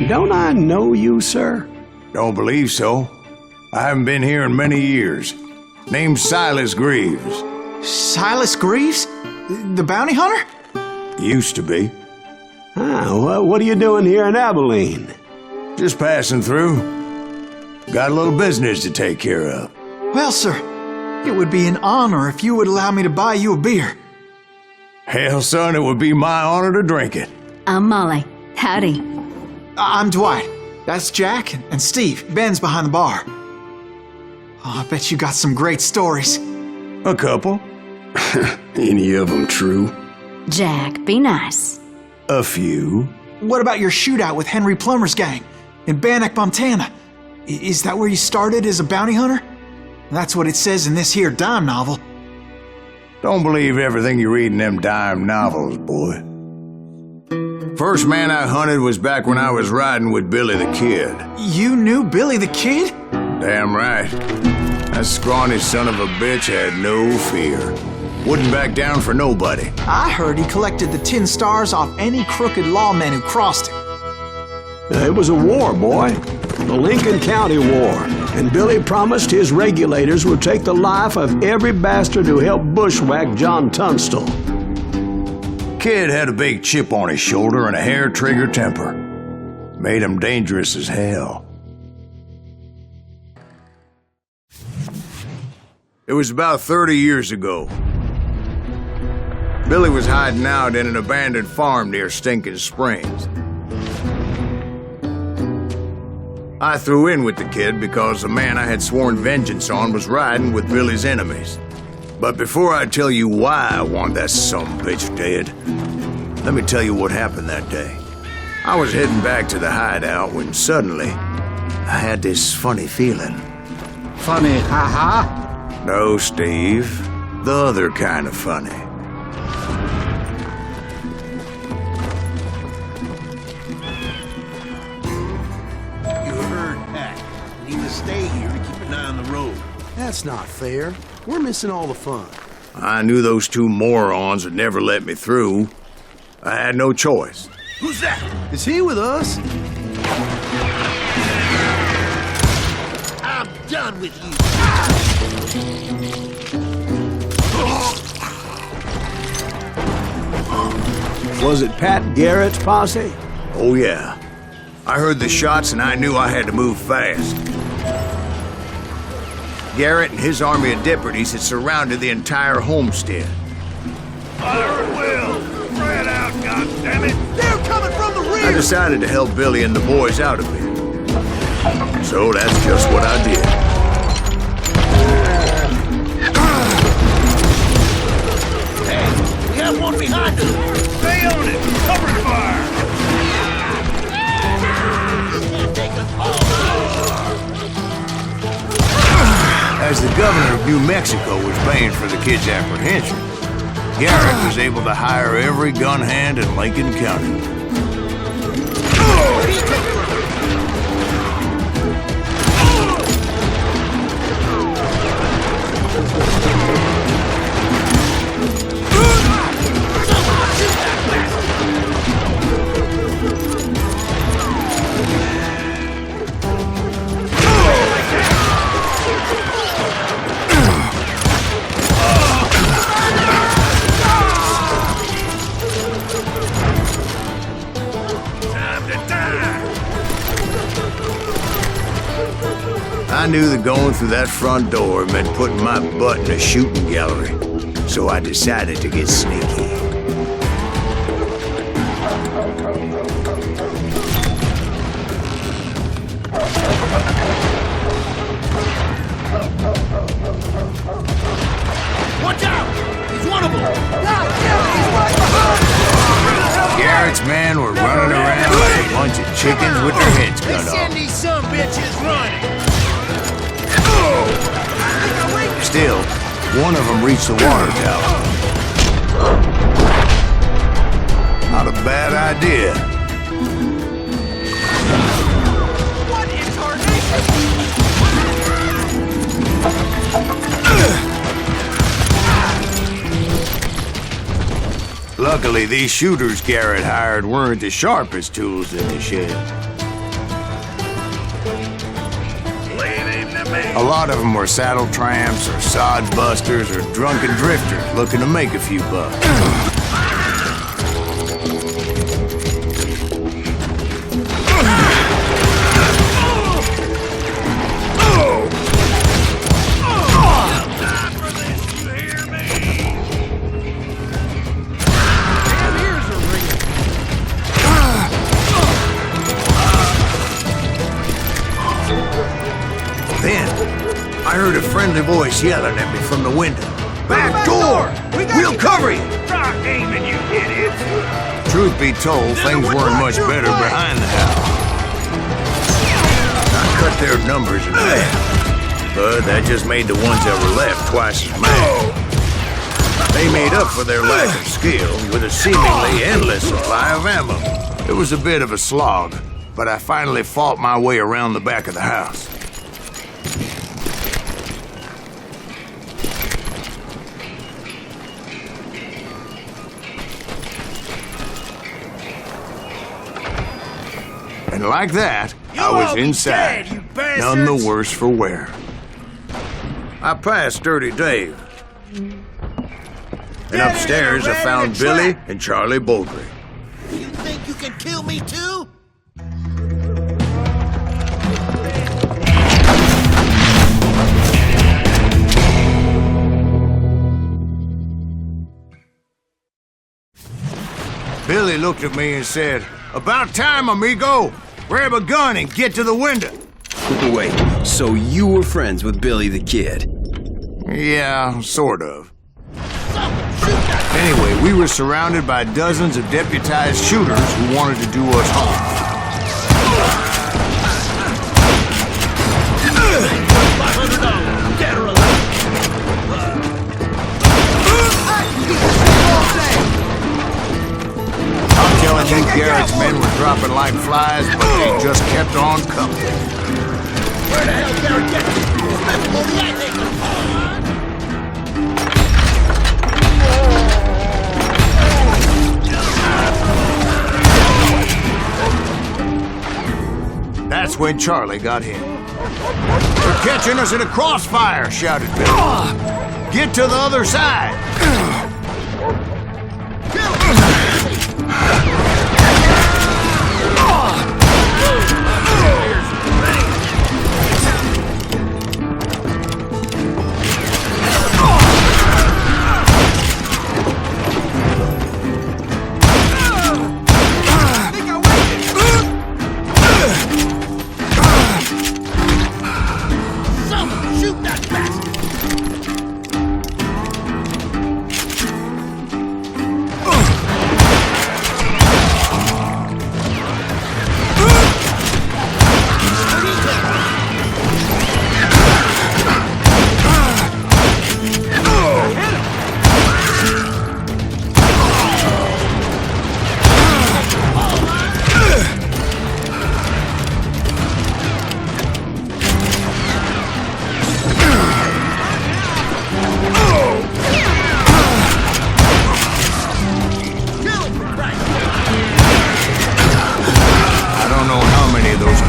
Don't I know you, sir? Don't believe so. I haven't been here in many years. Name's Silas Greaves. Silas Greaves? The bounty hunter? Used to be. Ah, what are you doing here in Abilene? Just passing through. Got a little business to take care of. Well, sir, it would be an honor if you would allow me to buy you a beer. Hell, son, it would be my honor to drink it. I'm Molly. Howdy. I'm Dwight. That's Jack and Steve. Ben's behind the bar. Oh, I bet you got some great stories. A couple. Any of them true? Jack, be nice. A few. What about your shootout with Henry Plummer's gang in Bannock, Montana? Is that where you started as a bounty hunter? That's what it says in this here dime novel. Don't believe everything you read in them dime novels, boy. First man I hunted was back when I was riding with Billy the Kid. You knew Billy the Kid? Damn right. That scrawny son of a bitch had no fear. Wouldn't back down for nobody. I heard he collected the 10 stars off any crooked lawmen who crossed him. It was a war, boy. The Lincoln County War. And Billy promised his regulators would take the life of every bastard who helped bushwhack John Tunstall. Kid had a big chip on his shoulder and a hair-trigger temper. Made him dangerous as hell. It was about 30 years ago. Billy was hiding out in an abandoned farm near Stinking Springs. I threw in with the kid because the man I had sworn vengeance on was riding with Billy's enemies. But before I tell you why I want that sumbitch dead, let me tell you what happened that day. I was heading back to the hideout when suddenly I had this funny feeling. Funny, ha-ha? No, Steve. The other kind of funny. Stay here to keep an eye on the road. That's not fair. We're missing all the fun. I knew those two morons would never let me through. I had no choice. Who's that? Is he with us? I'm done with you. Was it Pat Garrett's posse? Oh, yeah. I heard the shots and I knew I had to move fast. Garrett and his army of deputies had surrounded the entire homestead. Fire at will! Spread out, goddammit! They're coming from the rear! I decided to help Billy and the boys out of it. So that's just what I did. Hey, we have one behind us! Stay on it! Cover fire! As the governor of New Mexico was paying for the kid's apprehension, Garrett was able to hire every gun hand in Lincoln County. I knew that going through that front door meant putting my butt in a shooting gallery, so I decided to get sneaky. Watch out! He's one of them! Garrett's men were running around like a bunch of chickens with their heads cut Let's send off. these sumbitches running! Still, one of them reached the water tower. Not a bad idea. What in tarnation? Luckily, these shooters Garrett hired weren't the sharpest tools in the shed. lot of them were saddle tramps or sod busters or drunken drifters looking to make a few bucks. Then, I heard a friendly voice yelling at me from the window. Back door! We'll cover you! Stop aiming, you idiots! Truth be told, things weren't much better behind the house. I cut their numbers in half, but that just made the ones that were left twice as mad. They made up for their lack of skill with a seemingly endless supply of ammo. It was a bit of a slog, but I finally fought my way around the back of the house. And like that, I was inside, none the worse for wear. I passed Dirty Dave. And upstairs I found Billy and Charlie Baldry. You think you can kill me too? Billy looked at me and said, "About time, amigo. Grab a gun and get to the window." Wait, so you were friends with Billy the Kid? Yeah, sort of. Anyway, we were surrounded by dozens of deputized shooters who wanted to do us harm. I'm telling you, Garrett's men were dropping like flies, but they just kept on coming. Where the hell Garrett get this? Let's blow the attic! That's when Charlie got hit. "They're catching us in a crossfire," shouted Billy. "Get to the other side." Shoot that bastard!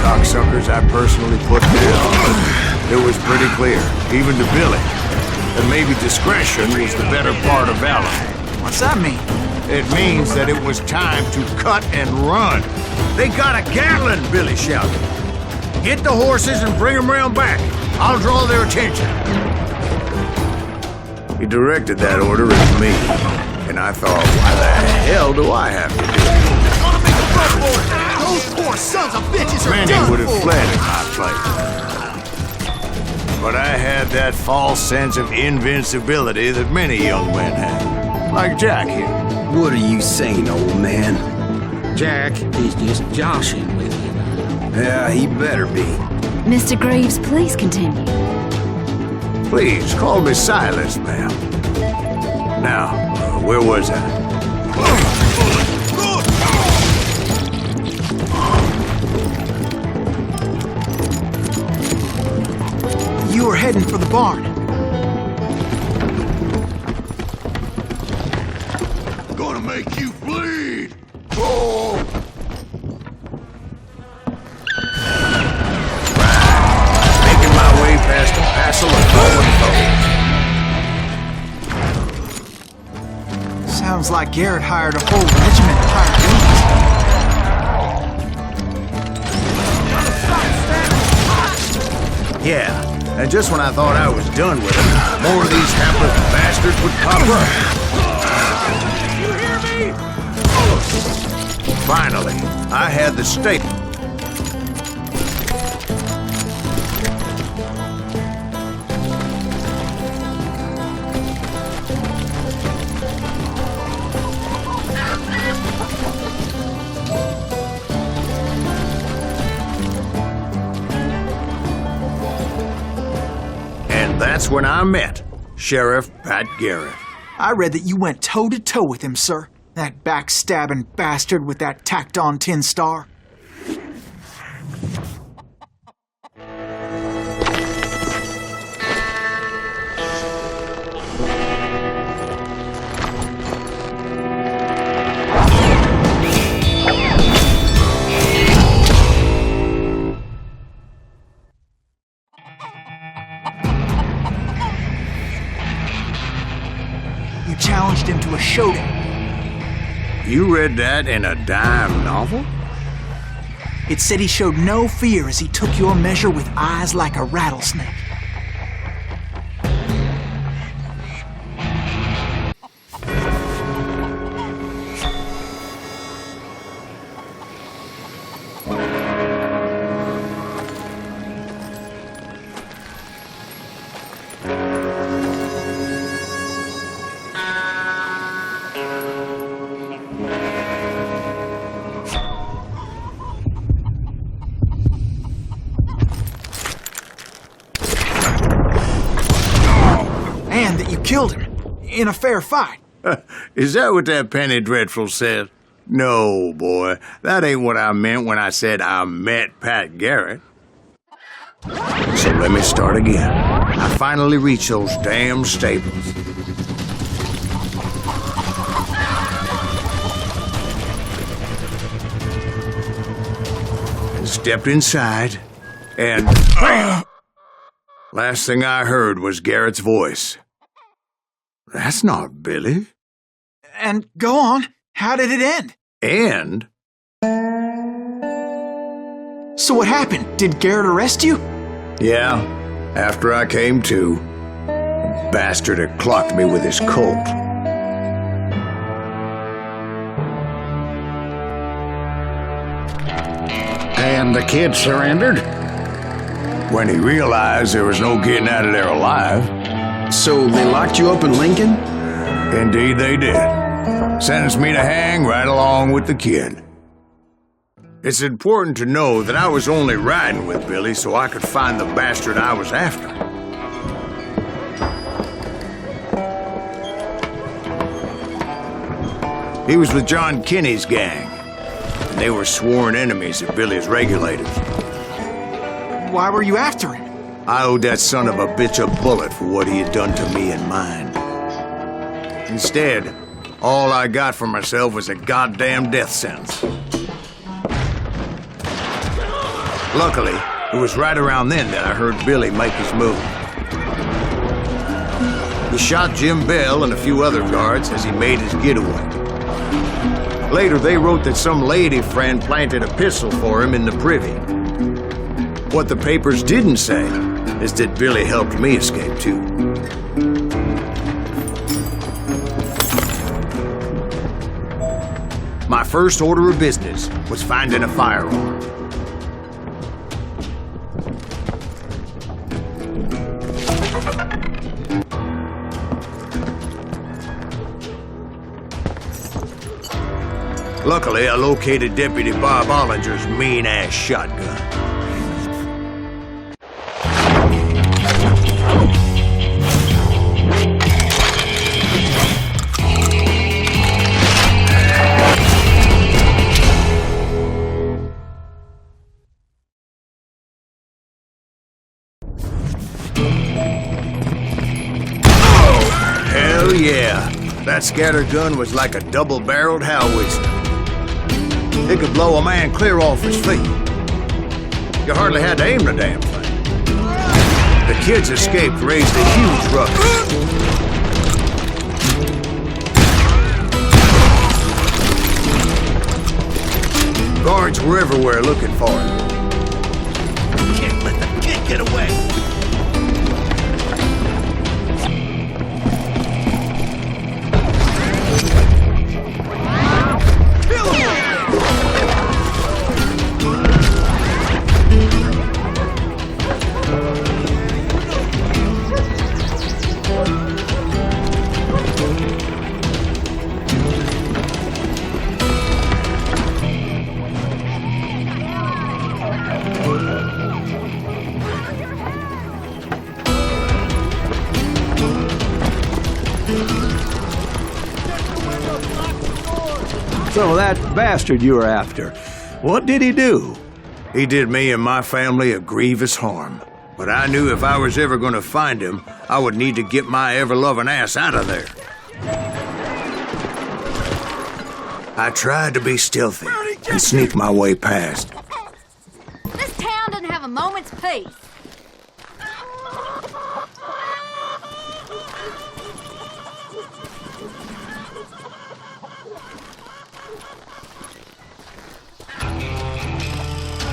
Cocksuckers I personally put down. It was pretty clear, even to Billy, that maybe discretion was the better part of valor. What's that mean? It means that it was time to cut and run. "They got a Gatlin!" Billy shouted. "Get the horses and bring them round back. I'll draw their attention." He directed that order at me, and I thought, why the hell do I have to do it? Those poor sons of bitches are Many done would have for. fled in my place. But I had that false sense of invincibility that many young men have. Like Jack here. What are you saying, old man? Jack is just joshing with you. Yeah, he better be. Mr. Greaves, please continue. Please, call me Silas, ma'am. Now, where was I? You were heading for the barn. Gonna make you bleed! Oh! Making my way past a Sounds like Garrett hired a whole regiment of hired guns. Yeah, and just when I thought I was done with it, more of these hapless bastards would pop up. You hear me? Finally, I had the statement. And that's when I met Sheriff Pat Garrett. I read that you went toe-to-toe with him, sir. That backstabbing bastard with that tacked-on tin star. You challenged him to a showdown. You read that in a dime novel? It said he showed no fear as he took your measure with eyes like a rattlesnake. And that you killed him in a fair fight. Is that what that penny dreadful said? No, boy. That ain't what I meant when I said I met Pat Garrett. So let me start again. I finally reached those damn stables. And stepped inside, and last thing I heard was Garrett's voice. That's not Billy. And go on, how did it end? And So what happened? Did Garrett arrest you? yeah, after I came to, the bastard had clocked me with his Colt. And the kid surrendered? When he realized there was no getting out of there alive, So they locked you up in Lincoln? indeed they did. Sentenced me to hang right along with the kid. It's important to know that I was only riding with Billy so I could find the bastard I was after. He was with John Kinney's gang, and they were sworn enemies of Billy's regulators. Why were you after him? I owed that son of a bitch a bullet for what he had done to me and mine. Instead, all I got for myself was a goddamn death sentence. Luckily, it was right around then that I heard Billy make his move. He shot Jim Bell and a few other guards as he made his getaway. Later, they wrote that some lady friend planted a pistol for him in the privy. What the papers didn't say is that Billy helped me escape too. My first order of business was finding a firearm. Luckily, I located Deputy Bob Ollinger's mean-ass shotgun. Hell yeah! That scatter gun was like a double-barreled howitzer. It could blow a man clear off his feet. You hardly had to aim the damn thing. The kids escaped raised a huge ruckus. Guards were everywhere looking for him. Can't let the kid get away. Kill him! So that bastard you were after, what did he do? He did me and my family a grievous harm. But I knew if I was ever going to find him, I would need to get my ever-loving ass out of there. I tried to be stealthy and sneak my way past. This town doesn't have a moment's peace.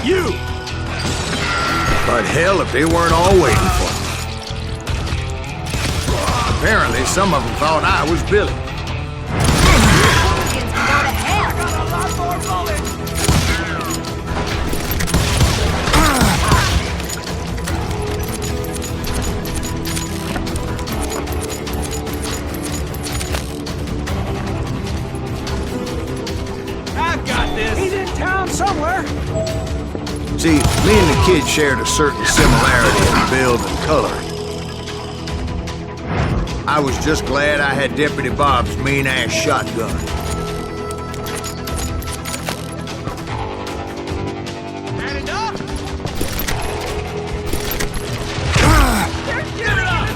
You! But hell, if they weren't all waiting for me. Apparently, some of them thought I was Billy. Hooligans can go to hell. Got a lot more bullets! I've got this! He's in town somewhere! See, me and the kid shared a certain similarity in build and color. I was just glad I had Deputy Bob's mean-ass shotgun. That enough? Get it up!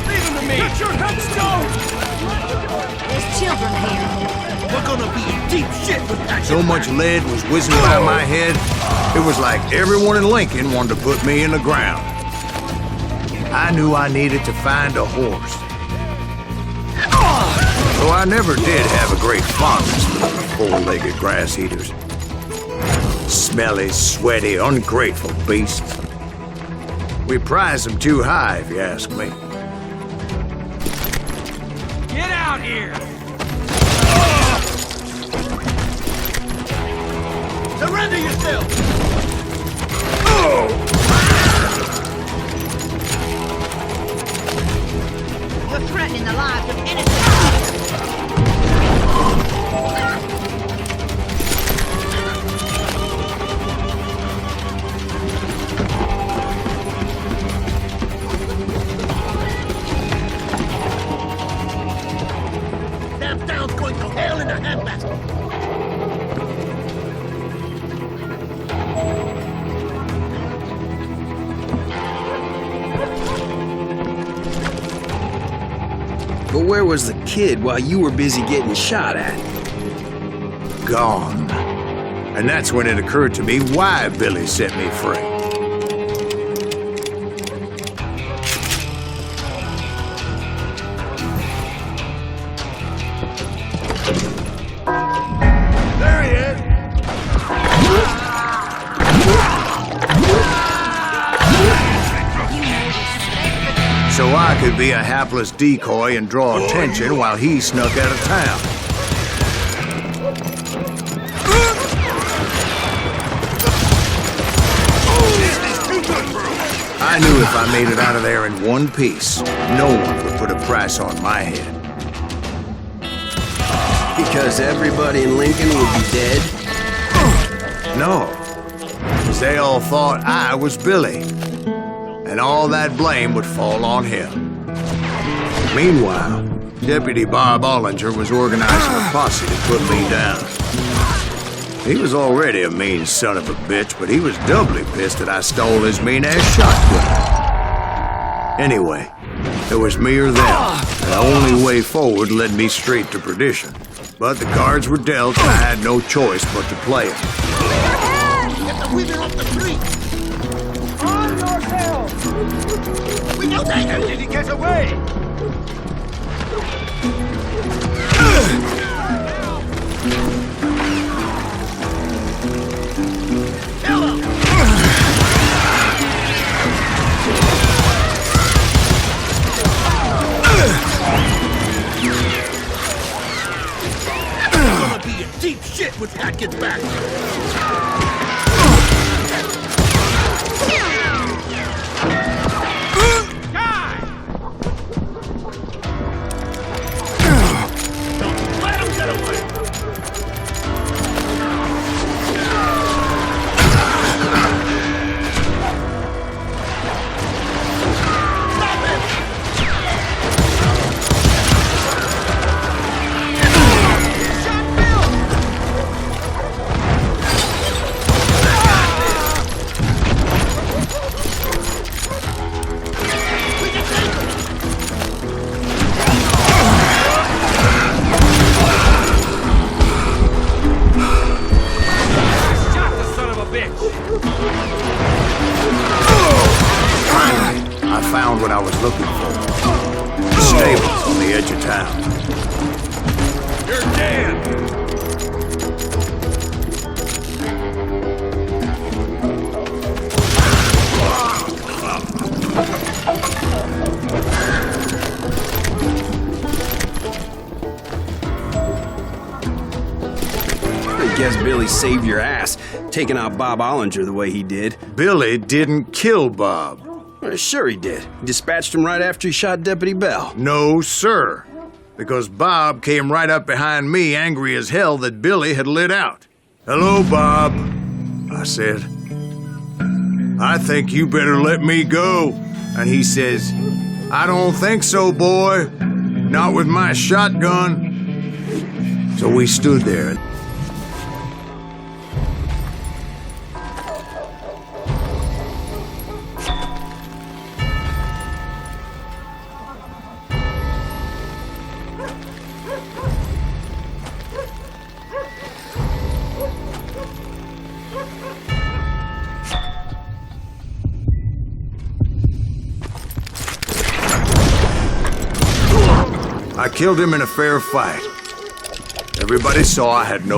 Leave him to me! Get your headstone! There's children here. We're gonna be in deep shit with that. So much lead was whizzing by my head, it was like everyone in Lincoln wanted to put me in the ground. I knew I needed to find a horse. Though I never did have a great fondness for those four-legged grass eaters. Smelly, sweaty, ungrateful beasts. We prize them too high, if you ask me. Get out here! Surrender yourself! You're threatening the lives of innocent. That town's going to hell in a handbasket! But where was the kid while you were busy getting shot at? Gone. And that's when it occurred to me why Billy set me free. There he is! So I could be a hapless decoy and draw attention while he snuck out of town. I knew if I made it out of there in one piece, no one would put a price on my head. Because everybody in Lincoln would be dead? No, because they all thought I was Billy, and all that blame would fall on him. Meanwhile, Deputy Bob Ollinger was organizing a posse to put me down. He was already a mean son of a bitch, but he was doubly pissed that I stole his mean-ass shotgun. Anyway, it was me or them, and the only way forward led me straight to perdition. But the cards were dealt, and I had no choice but to play it. Get the women off the street! On yourselves! We know that! Did he get away? Gonna be in deep shit when Pat gets back. Let him get away. Shot the son of a bitch! I found what I was looking for. The stables on the edge of town. You're dead. I guess Billy saved your ass, taking out Bob Ollinger the way he did. Billy didn't kill Bob. Well, sure he did. He dispatched him right after he shot Deputy Bell. No, sir. Because Bob came right up behind me, angry as hell that Billy had lit out. "Hello, Bob," I said. "I think you better let me go." And he says, "I don't think so, boy. Not with my shotgun." So we stood there. I killed him in a fair fight. Everybody saw I had no